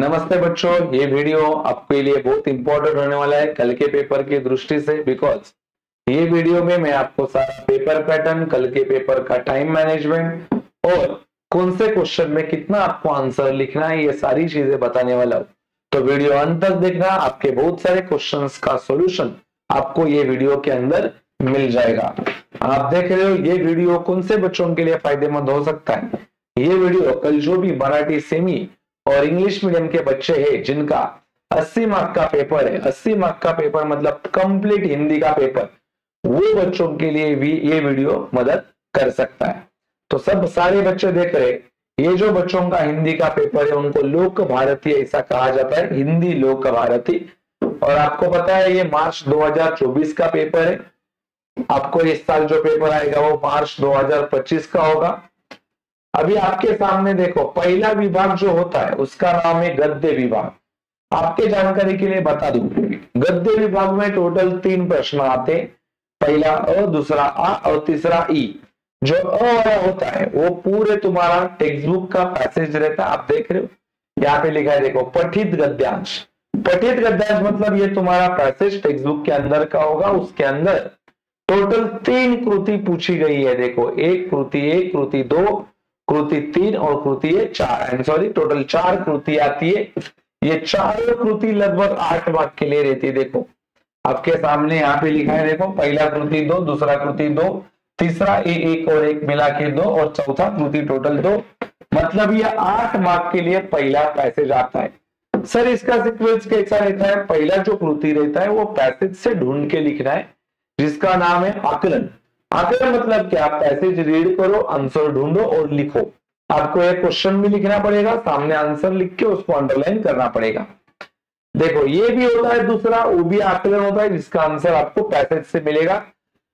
नमस्ते बच्चों, ये वीडियो आपके लिए बहुत इंपॉर्टेंट होने वाला है कल के पेपर की दृष्टि से। बिकॉज ये वीडियो में मैं आपको सारा पेपर पैटर्न, कल के पेपर का टाइम मैनेजमेंट और कौन से क्वेश्चन में कितना आपको आंसर लिखना है, ये सारी चीजें बताने वाला हूँ। तो वीडियो अंत तक देखना, आपके बहुत सारे क्वेश्चंस का सॉल्यूशन आपको ये वीडियो के अंदर मिल जाएगा। आप देख रहे हो ये वीडियो कौन से बच्चों के लिए फायदेमंद हो सकता है। ये वीडियो कल जो भी मराठी सेमी और इंग्लिश मीडियम के बच्चे हैं जिनका 80 मार्क का पेपर है, 80 मार्क का पेपर मतलब कंप्लीट हिंदी का पेपर, वो बच्चों के लिए भी ये वीडियो मदद कर सकता है। तो सब सारे बच्चे देख रहे, ये जो बच्चों का हिंदी का पेपर है उनको लोक भारती ऐसा कहा जाता है, हिंदी लोक भारती। और आपको पता है ये मार्च 2024 का पेपर है। आपको इस साल जो पेपर आएगा वो मार्च 2025 का होगा। अभी आपके सामने देखो, पहला विभाग जो होता है उसका नाम है गद्य विभाग। आपके जानकारी के लिए बता दूं, गद्य विभाग में टोटल 3 प्रश्न आते हैं। पहला अ, दूसरा आ और तीसरा ई। जो अ वाला होता है वो पूरे तुम्हारा टेक्स्ट बुक का पैसेज रहता है। आप देख रहे हो यहाँ पे लिखा है, देखो पठित गद्यांश। पठित गद्यांश मतलब ये तुम्हारा पैसेज टेक्स्ट बुक के अंदर का होगा। उसके अंदर टोटल 3 कृति पूछी गई है। देखो एक कृति 2 कृति 3 और कृति 4, सॉरी टोटल 4 कृति आती है। ये चारों कृति लगभग 8 मार्क के लिए रहती है। देखो आपके सामने यहाँ पे लिखा है, देखो पहला कृति 2, दूसरा कृति 2, तीसरा 1 और 1 मिला के 2 और चौथा कृति टोटल 2, मतलब ये 8 मार्क के लिए पहला पैसेज आता है। सर इसका सीक्वेंस कैसा रहता है? पहला जो कृति रहता है वो पैसेज से ढूंढ के लिखना है, जिसका नाम है आकलन। आकलन मतलब क्या? पैसेज रीड करो, आंसर ढूंढो और लिखो। आपको एक क्वेश्चन भी लिखना पड़ेगा, सामने आंसर लिख के उसको अंडरलाइन करना पड़ेगा। देखो ये भी होता है दूसरा, वो भी आकलन होता है जिसका आंसर आपको पैसेज से मिलेगा।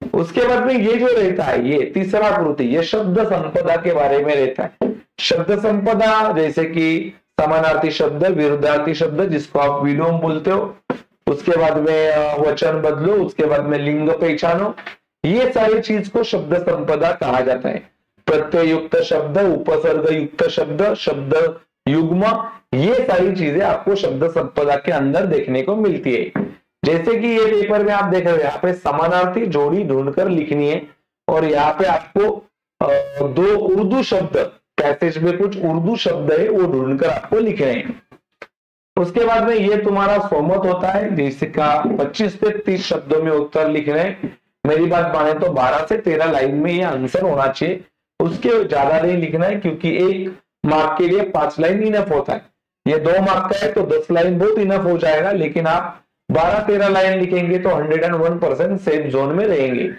उसके बाद में ये जो रहता है, ये तीसरा कृति, ये शब्द संपदा के बारे में रहता है। शब्द संपदा जैसे कि समानार्थी शब्द, विरुद्धार्थी शब्द जिसको आप विलोम बोलते हो, उसके बाद में वचन बदलो, उसके बाद में लिंग पहचानो, ये सारी चीज को शब्द संपदा कहा जाता है। प्रत्यय युक्त शब्द, उपसर्ग युक्त शब्द, शब्द युग्म, ये सारी चीजें आपको शब्द संपदा के अंदर देखने को मिलती है। जैसे कि ये पेपर में आप देख रहे हो, यहाँ पे समानार्थी जोड़ी ढूंढकर लिखनी है और यहाँ पे आपको 2 उर्दू शब्द, पैसेज में कुछ उर्दू शब्द है वो ढूंढकर आपको लिखने हैं। उसके बाद में ये तुम्हारा सोमत होता है, जिसका 25 से 30 शब्दों में उत्तर लिखने हैं। मेरी बात माने तो 12 से 13 लाइन में ये आंसर होना चाहिए, उसके ज्यादा नहीं लिखना है, क्योंकि 1 मार्क के लिए 5 लाइन इनफ होता है। ये 2 मार्क का है तो 10 लाइन बहुत इनफ हो जाएगा, लेकिन आप 12-13 लाइन लिखेंगे तो 101% सेफ जोन में रहेंगे।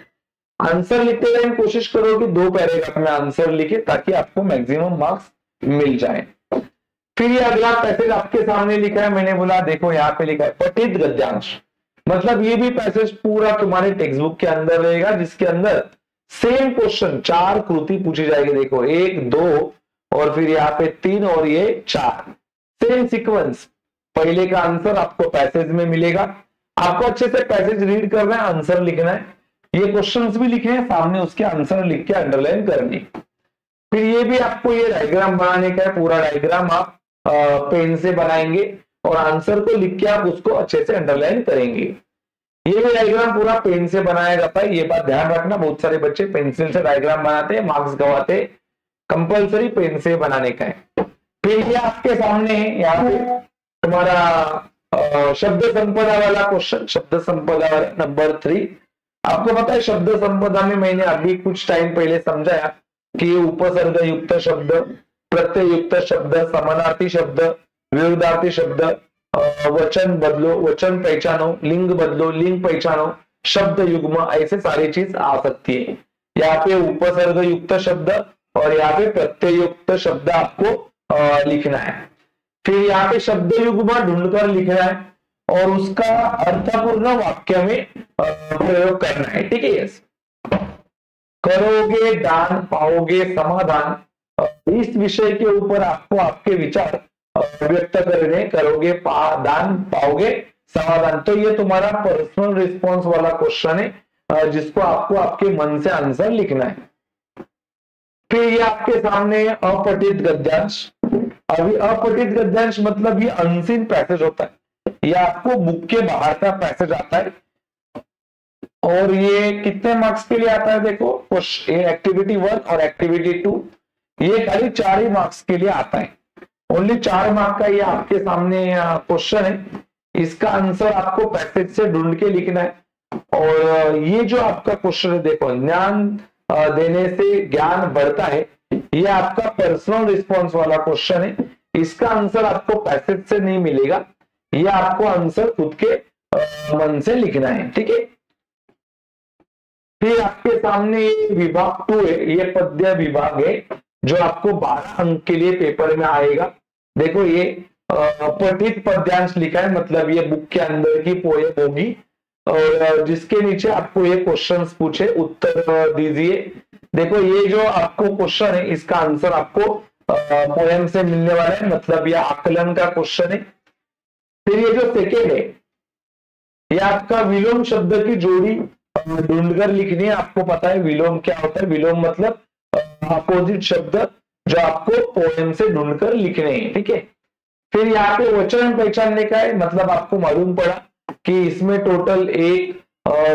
आंसर लिखते टाइम कोशिश करो कि 2 पैराग्राफ में आंसर लिखे, ताकि आपको मैक्सिमम मार्क्स मिल जाए। फिर ये अगला पैसेज आपके सामने लिखा है, मैंने बोला देखो यहाँ पे लिखा है पठित गद्यांश, मतलब ये भी पैसेज पूरा तुम्हारे टेक्स्ट बुक के अंदर रहेगा, जिसके अंदर सेम क्वेश्चन 4 कृति पूछी जाएगी। देखो 1, 2 और फिर यहाँ पे 3 और ये 4, सेम सीक्वेंस। पहले का आंसर आपको पैसेज में मिलेगा। आपको अच्छे से पैसेज रीड करना है, आंसर लिखना है, ये क्वेश्चंस भी लिखे हैं, सामने उसके आंसर लिख के अंडरलाइन करनी। फिर ये भी आपको ये डायग्राम बनाने का है, पूरा डायग्राम आप पेन से बनाएंगे और आंसर को लिख के आप उसको अच्छे से अंडरलाइन करेंगे। ये भी डायग्राम पूरा पेन से बनाया जाता है, ये बात ध्यान रखना। बहुत सारे बच्चे पेंसिल से डायग्राम बनाते हैं, मार्क्स गवाते, कंपलसरी पेन से बनाने का है। फिर ये आपके सामने है, यहाँ पे तुम्हारा शब्द संपदा वाला क्वेश्चन, शब्द संपदा वाला नंबर 3। आपको पता है शब्द संपदा में मैंने अभी कुछ टाइम पहले समझाया कि उपसर्ग युक्त शब्द, प्रत्यय युक्त शब्द, समानार्थी शब्द, विरुद्धार्थी शब्द, वचन बदलो, वचन पहचानो, लिंग बदलो, लिंग पहचानो, शब्द युग्म, ऐसे सारी चीज आ सकती है। यहाँ पे उपसर्ग युक्त शब्द और यहाँ पे प्रत्यय युक्त शब्द आपको लिखना है। फिर यहाँ पे शब्द युग्म ढूंढकर लिखना है और उसका अर्थपूर्ण वाक्य में प्रयोग करना है। ठीक है, यस। करोगे दान पाओगे समाधान, इस विषय के ऊपर आपको आपके विचार व्यक्त करने। करोगे दान पाओगे समाधान, तो ये तुम्हारा पर्सनल रिस्पॉन्स वाला क्वेश्चन है, जिसको आपको आपके मन से आंसर लिखना है। फिर ये आपके सामने अपठित गद्यांश, अभी अपठित गद्यांश मतलब ये अनसीन पैसेज होता है, ये आपको बुक के बाहर का पैसेज आता है और ये कितने मार्क्स के लिए आता है? देखो ये एक्टिविटी 1 और एक्टिविटी 2 ये खाली 4 ही मार्क्स के लिए आता है। ओनली 4 मार्क का ये आपके सामने क्वेश्चन है। इसका आंसर आपको पैसेज से ढूंढ के लिखना है। और ये जो आपका क्वेश्चन है, देखो ज्ञान देने से ज्ञान बढ़ता है, ये आपका पर्सनल रिस्पॉन्स वाला क्वेश्चन है। इसका आंसर आपको पैसेज से नहीं मिलेगा, ये आपको आंसर खुद के मन से लिखना है, ठीक है। फिर आपके सामने विभाग 2 है, ये पद्य विभाग है जो आपको 12 अंक के लिए पेपर में आएगा। देखो ये पठित पद्यांश लिखा है, मतलब ये बुक के अंदर की पोएम होगी और जिसके नीचे आपको ये क्वेश्चंस पूछे, उत्तर दीजिए। देखो ये जो आपको क्वेश्चन है इसका आंसर आपको पोएम से मिलने वाला है, मतलब यह आकलन का क्वेश्चन है। फिर ये जो सेकेंड है, ये आपका विलोम शब्द की जोड़ी ढूंढकर लिखनी है। आपको पता है विलोम क्या होता है? विलोम मतलब अपोजिट शब्द जो आपको पोएम से ढूंढकर लिखने हैं, ठीक है। फिर यहाँ पे वचन पहचानने का है, मतलब आपको मालूम पड़ा कि इसमें टोटल 1,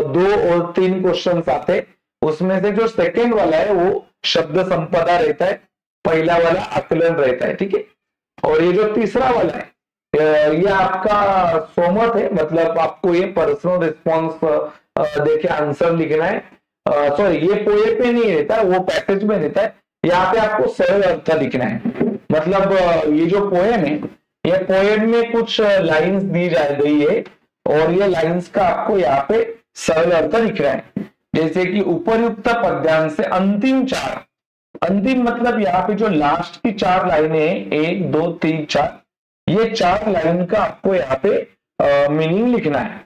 2 और 3 क्वेश्चन आते हैं। उसमें से जो सेकेंड वाला है वो शब्द संपदा रहता है, पहला वाला आकलन रहता है, ठीक है। और ये जो तीसरा वाला है ये आपका सोमत है, मतलब आपको ये पर्सनल रिस्पॉन्स देके आंसर लिखना है। सॉरी ये पोएम में नहीं रहता, वो पैसेज में रहता है। यहाँ पे आपको सरल अर्थ लिखना है, मतलब ये जो पोएम है, ये पोएम में कुछ लाइंस दी जा गई है और ये लाइंस का आपको यहाँ पे सरल अर्थ लिखना है। जैसे कि उपरयुक्त पद्यांश से अंतिम 4, अंतिम मतलब यहाँ पे जो लास्ट की 4 लाइनें हैं, 1, 2, 3, 4, ये 4 लाइन का आपको यहाँ पे मीनिंग लिखना है।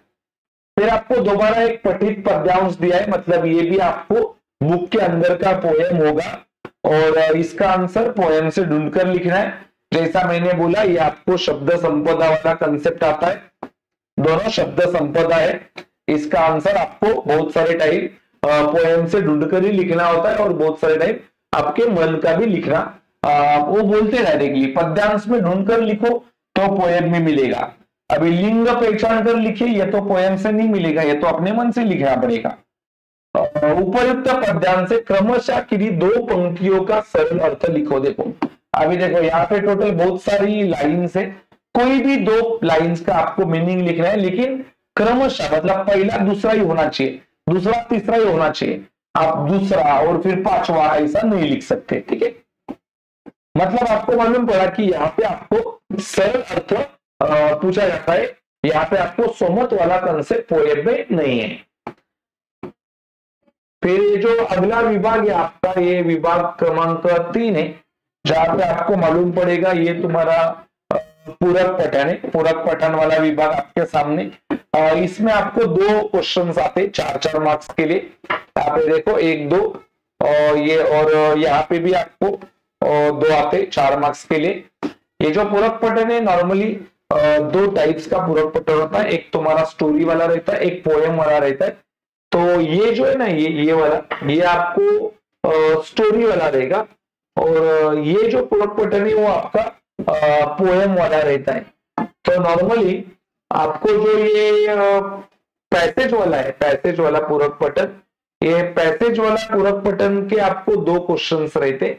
फिर आपको दोबारा एक पठित पद्यांश दिया है, मतलब ये भी आपको बुक के अंदर का पोएम होगा और इसका आंसर पोएम से ढूंढकर लिखना है। जैसा मैंने बोला, ये आपको शब्द संपदा वाला कंसेप्ट आता है, दोनों शब्द संपदा है। इसका आंसर आपको बहुत सारे टाइम पोएम से ढूंढकर ही लिखना होता है और बहुत सारे टाइम आपके मन का भी लिखना। वो बोलते डायरेक्टली पद्यांश में ढूंढकर लिखो तो पोएम में मिलेगा। अभी लिंग पहचान कर लिखिए, ये तो पोएम से नहीं मिलेगा, ये तो अपने मन से लिखना पड़ेगा। उपयुक्त पद्यांश से क्रमशः किन्हीं 2 पंक्तियों का सरल अर्थ लिखो। देखो अभी देखो यहाँ पे टोटल बहुत सारी लाइन्स है, कोई भी 2 लाइन्स का आपको मीनिंग लिखना है, लेकिन क्रमशः मतलब पहला दूसरा ही होना चाहिए, दूसरा तीसरा ही होना चाहिए। आप दूसरा और फिर 5वां ऐसा नहीं लिख सकते, ठीक है। मतलब आपको मालूम पड़ा कि यहाँ पे आपको सरल अर्थ पूछा जाता है, यहाँ पे आपको सोमत वाला कंसेप्ट पोएम में नहीं है। फिर ये जो अगला विभाग है आपका, ये विभाग क्रमांक 3 है, जहां पे आपको मालूम पड़ेगा ये तुम्हारा पूरक पठन है। पूरक पठन वाला विभाग आपके सामने, इसमें आपको 2 क्वेश्चन आते 4-4 मार्क्स के लिए। यहाँ पे देखो 1, 2 और ये, और यहाँ पे भी आपको 2 आते 4 मार्क्स के लिए। ये जो पूरक पठन है नॉर्मली 2 टाइप्स का पूरक पठन होता है, एक तुम्हारा स्टोरी वाला रहता है, एक पोएम वाला रहता है। तो ये जो है ना, ये वाला, ये आपको स्टोरी वाला रहेगा और ये जो पूरक पठन है वो आपका पोएम वाला रहता है। तो नॉर्मली आपको जो ये पैसेज वाला है, पैसेज वाला पूरक पठन, ये पैसेज वाला पूरक पठन के आपको 2 क्वेश्चंस रहते।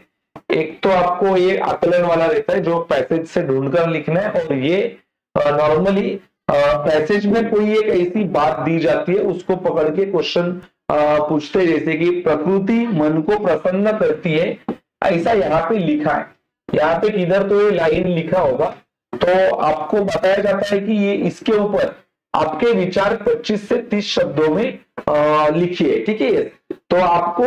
एक तो आपको ये आकलन वाला रहता है जो पैसेज से ढूंढकर लिखना है, और ये नॉर्मली पैसेज में कोई एक ऐसी बात दी जाती है उसको पकड़ के क्वेश्चन पूछते, जैसे कि प्रकृति मन को प्रसन्न करती है, ऐसा यहाँ पे लिखा है। यहाँ पे किधर तो ये लाइन लिखा होगा, तो आपको बताया जाता है कि ये इसके ऊपर आपके विचार 25 से 30 शब्दों में लिखिए, ठीक है। तो आपको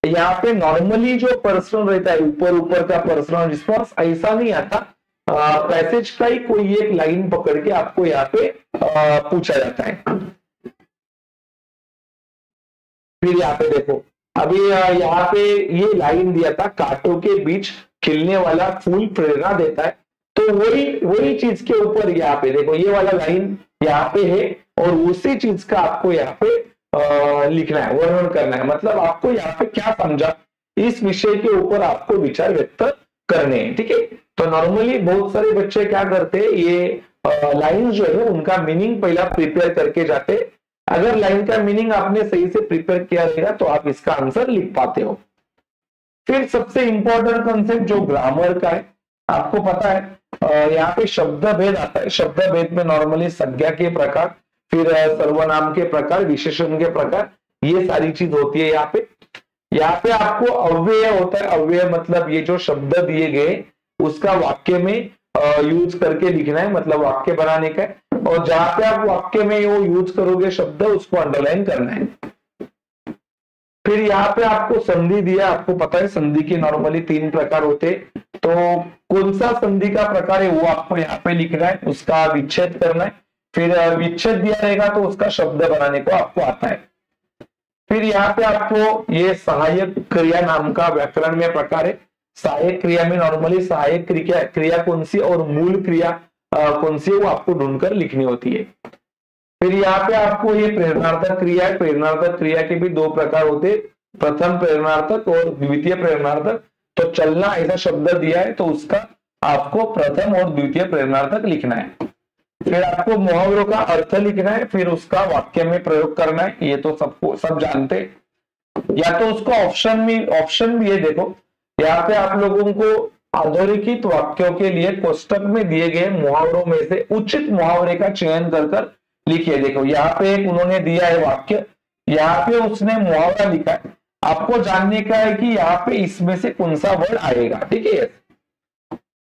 यहाँ पे नॉर्मली जो पर्सनल रहता है, ऊपर ऊपर का पर्सनल रिस्पॉन्स ऐसा नहीं आता, पैसेज का ही कोई एक लाइन पकड़ के आपको यहाँ पे पूछा जाता है। फिर यहाँ पे देखो, अभी यहाँ पे ये लाइन दिया था, कांटों के बीच खिलने वाला फूल प्रेरणा देता है। तो वही चीज के ऊपर यहाँ पे देखो ये वाला लाइन यहाँ पे है, और उसी चीज का आपको यहाँ पे लिखना है, वर्णन करना है। मतलब आपको यहाँ पे क्या समझा, इस विषय के ऊपर आपको विचार व्यक्त करने हैं, ठीक है। तो नॉर्मली बहुत सारे बच्चे क्या करते हैं, ये लाइन जो है उनका मीनिंग पहला प्रिपेयर करके जाते। अगर लाइन का मीनिंग आपने सही से प्रिपेयर किया रहेगा तो आप इसका आंसर लिख पाते हो। फिर सबसे इंपॉर्टेंट कंसेप्ट जो ग्रामर का है, आपको पता है यहाँ पे शब्द भेद आता है। शब्द भेद में नॉर्मली संज्ञा के प्रकार, फिर सर्वनाम के प्रकार, विशेषण के प्रकार, ये सारी चीज होती है। यहाँ पे आपको अव्यय होता है। अव्यय मतलब ये जो शब्द दिए गए उसका वाक्य में यूज करके लिखना है, मतलब वाक्य बनाने का है। और जहां पे आप वाक्य में वो यूज करोगे शब्द, उसको अंडरलाइन करना है। फिर यहाँ पे आपको संधि दिया। आपको पता है संधि के नॉर्मली 3 प्रकार होते, तो कौन सा संधि का प्रकार है वो आपको यहाँ पे लिखना है, उसका विच्छेद करना है। फिर विच्छेद दिया रहेगा तो उसका शब्द बनाने को आपको आता है। फिर यहाँ पे आपको ये सहायक क्रिया नाम का व्याकरण में प्रकार है। सहायक क्रिया में नॉर्मली सहायक क्रिया कौन सी और मूल क्रिया कौन सी, वो आपको ढूंढकर लिखनी होती है। फिर यहाँ पे आपको ये प्रेरणार्थक क्रिया है। प्रेरणार्थक क्रिया के भी 2 प्रकार होते, प्रथम प्रेरणार्थक और द्वितीय प्रेरणार्थक। तो चलना ऐसा शब्द दिया है तो उसका आपको प्रथम और द्वितीय प्रेरणार्थक लिखना है। फिर आपको मुहावरों का अर्थ लिखना है, फिर उसका वाक्य में प्रयोग करना है। ये तो सबको सब जानते हैं। या तो उसको ऑप्शन भी है, देखो यहाँ पे आप लोगों को अधोरेखित वाक्यों के लिए कोष्टक में दिए गए मुहावरों में से उचित मुहावरे का चयन कर लिखिए। देखो यहाँ पे एक उन्होंने दिया है वाक्य, यहाँ पे उसने मुहावरा लिखा है। आपको जानने का है कि यहाँ पे इसमें से कौन सा वर्ड आएगा, ठीक है।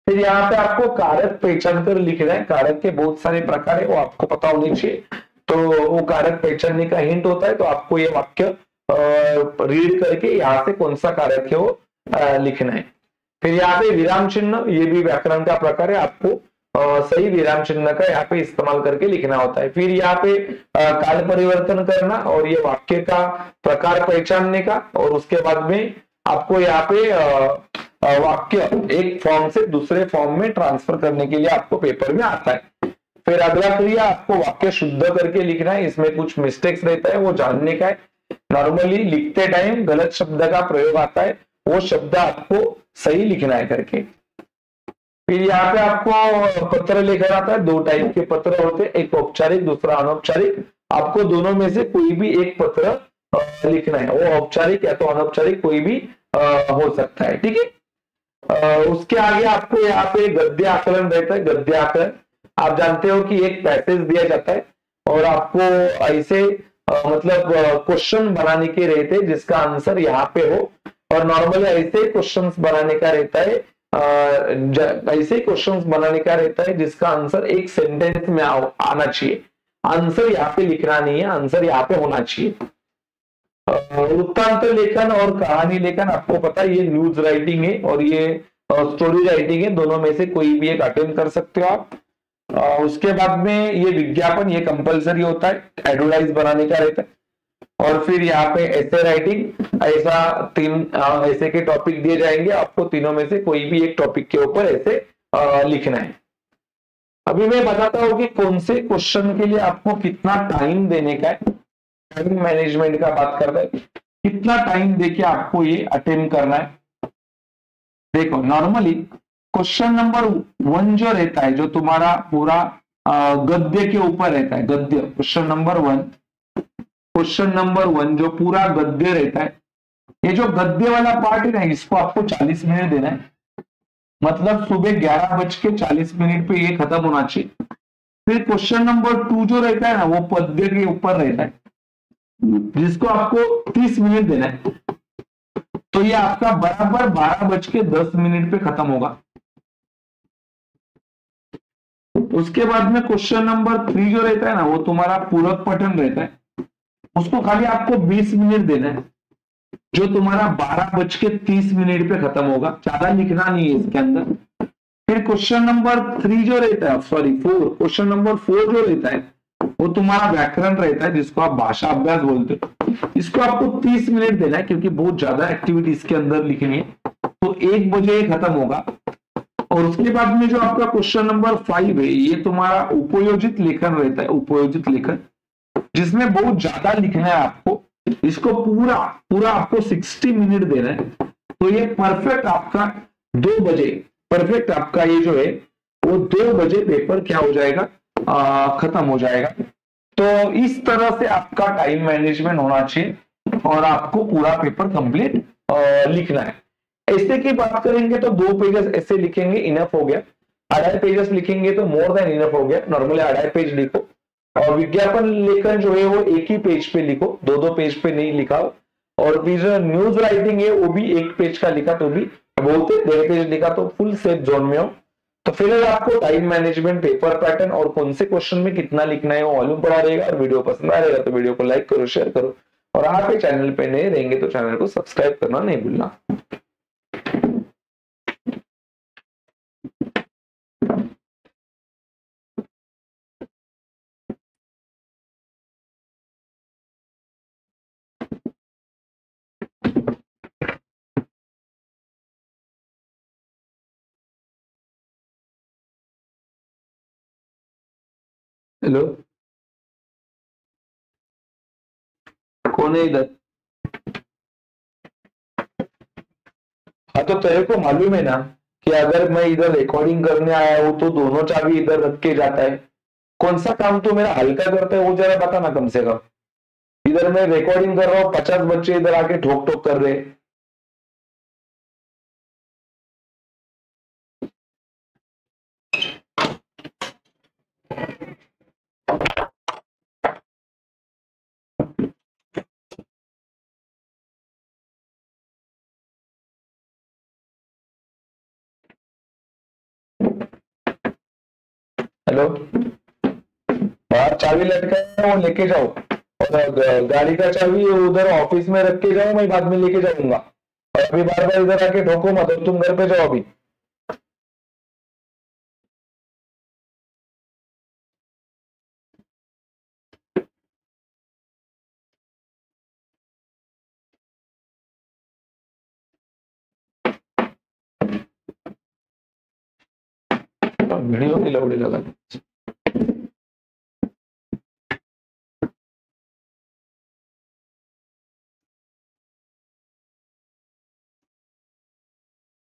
फिर यहाँ पे आपको कारक पहचान कर लिखना है। कारक के बहुत सारे प्रकार है, वो आपको पता होने चाहिए। तो वो कारक पहचानने का हिंट होता है। तो आपको ये वाक्य रीड करके यहाँ से कौन सा कारक है वो लिखना है। फिर यहाँ पे विराम चिन्ह, ये भी व्याकरण का प्रकार है। आपको सही विराम चिन्ह का यहाँ पे इस्तेमाल करके लिखना होता है। फिर यहाँ पे काल परिवर्तन करना और ये वाक्य का प्रकार पहचानने का, और उसके बाद में आपको यहाँ पे वाक्य एक फॉर्म से दूसरे फॉर्म में ट्रांसफर करने के लिए आपको पेपर में आता है। फिर अगला क्रिया आपको वाक्य शुद्ध करके लिखना है। इसमें कुछ मिस्टेक्स रहता है, वो जानने का है। नॉर्मली लिखते टाइम गलत शब्द का प्रयोग आता है, वो शब्द आपको सही लिखना है करके। फिर यहाँ पे आपको पत्र लेकर आता है। 2 टाइप के पत्र होते हैं, एक औपचारिक दूसरा अनौपचारिक। आपको दोनों में से कोई भी एक पत्र लिखना है, वो औपचारिक या तो अनौपचारिक कोई भी हो सकता है, ठीक है। उसके आगे आपको यहाँ पे गद्य आकलन रहता है। गद्य आकलन आप जानते हो कि एक पैसेज दिया जाता है और आपको ऐसे मतलब क्वेश्चन बनाने के रहते हैं जिसका आंसर यहाँ पे हो। और नॉर्मली ऐसे क्वेश्चंस बनाने का रहता है, ऐसे क्वेश्चंस बनाने का रहता है जिसका आंसर एक सेंटेंस में आना चाहिए। आंसर यहाँ पे लिखना नहीं है, आंसर यहाँ पे होना चाहिए। वृत्तांत लेखन और कहानी लेखन आपको पता है ये न्यूज राइटिंग है और ये स्टोरी राइटिंग है। दोनों में से कोई भी एक अटेम्प्ट कर सकते हो आप। उसके बाद में ये विज्ञापन, ये कंपलसरी होता है, एडवर्टाइज बनाने का रहता है। और फिर यहाँ पे ऐसे राइटिंग, ऐसा 3 ऐसे के टॉपिक दिए जाएंगे आपको। तीनों में से कोई भी एक टॉपिक के ऊपर ऐसे लिखना है। अभी मैं बताता हूँ कि कौन से क्वेश्चन के लिए आपको कितना टाइम देने का है। टाइम मैनेजमेंट का बात कर रहे हैं, कितना टाइम देके आपको ये अटेम्प्ट करना है। देखो नॉर्मली क्वेश्चन नंबर 1 जो रहता है, जो तुम्हारा पूरा गद्य के ऊपर रहता है, गद्य क्वेश्चन नंबर 1 जो पूरा गद्य रहता है, ये जो गद्य वाला पार्ट है ना, इसको आपको 40 मिनट देना है। मतलब सुबह 11:40 पे ये खत्म होना चाहिए। फिर क्वेश्चन नंबर 2 जो रहता है ना, वो पद्य के ऊपर रहता है, जिसको आपको 30 मिनट देना है। तो ये आपका बराबर 12:10 पे खत्म होगा। उसके बाद में क्वेश्चन नंबर 3 जो रहता है ना, वो तुम्हारा पूरक पठन रहता है। उसको खाली आपको 20 मिनट देना है, जो तुम्हारा 12:30 पे खत्म होगा। ज्यादा लिखना नहीं है इसके अंदर। फिर क्वेश्चन नंबर 3 जो रहता है, सॉरी 4, क्वेश्चन नंबर 4 जो रहता है वो तुम्हारा व्याकरण रहता है, जिसको आप भाषा अभ्यास बोलते हो। इसको आपको 30 मिनट देना है, क्योंकि बहुत ज्यादा एक्टिविटी इसके अंदर लिखनी है। तो 1 बजे खत्म होगा। और उसके बाद में जो आपका क्वेश्चन नंबर 5 है, ये तुम्हारा उपयोजित लेखन रहता है। उपयोजित लेखन जिसमें बहुत ज्यादा लिखना है आपको। इसको पूरा आपको 60 मिनट देना है। तो ये परफेक्ट आपका 2 बजे परफेक्ट आपका ये जो है वो 2 बजे पेपर क्या हो जाएगा, खत्म हो जाएगा। तो इस तरह से आपका टाइम मैनेजमेंट होना चाहिए और आपको पूरा पेपर कंप्लीट लिखना है। ऐसे की बात करेंगे तो 2 पेजेस ऐसे लिखेंगे इनफ हो गया, 2.5 पेजेस लिखेंगे तो मोर देन इनफ हो गया। नॉर्मली 2.5 पेज लिखो और विज्ञापन लेखन जो है वो एक ही पेज पे लिखो, 2-2 पेज पे नहीं लिखाओ। और फिर जो न्यूज राइटिंग है वो भी 1 पेज का लिखा तो भी बोलते, 1.5 पेज लिखा तो फुल सेफ जोन में हो। तो फिर आपको टाइम मैनेजमेंट, पेपर पैटर्न और कौन से क्वेश्चन में कितना लिखना है वो मालूम पड़ा रहेगा। और वीडियो पसंद आ रहेगा तो वीडियो को लाइक करो, शेयर करो, और आप ये चैनल पे नए रहेंगे तो चैनल को सब्सक्राइब करना नहीं भूलना। हेलो, कौन है इधर? हाँ तो तेरे को मालूम है ना कि अगर मैं इधर रिकॉर्डिंग करने आया हूँ तो दोनों चाबी इधर रख के जाता है। कौन सा काम तो मेरा हल्का करता है वो जरा बता ना कम से कम। इधर मैं रिकॉर्डिंग कर रहा हूँ, 50 बच्चे इधर आके ठोक ठोक कर रहे हैं। हेलो, बाहर चाबी लटका है वो लेके जाओ, और गाड़ी का चाबी उधर ऑफिस में रख के जाओ, मैं बाद में लेके जाऊंगा। और अभी बार बार इधर आके ठोको मत, और तुम घर पे जाओ अभी। वीडियो की लौड़ी लगा दी।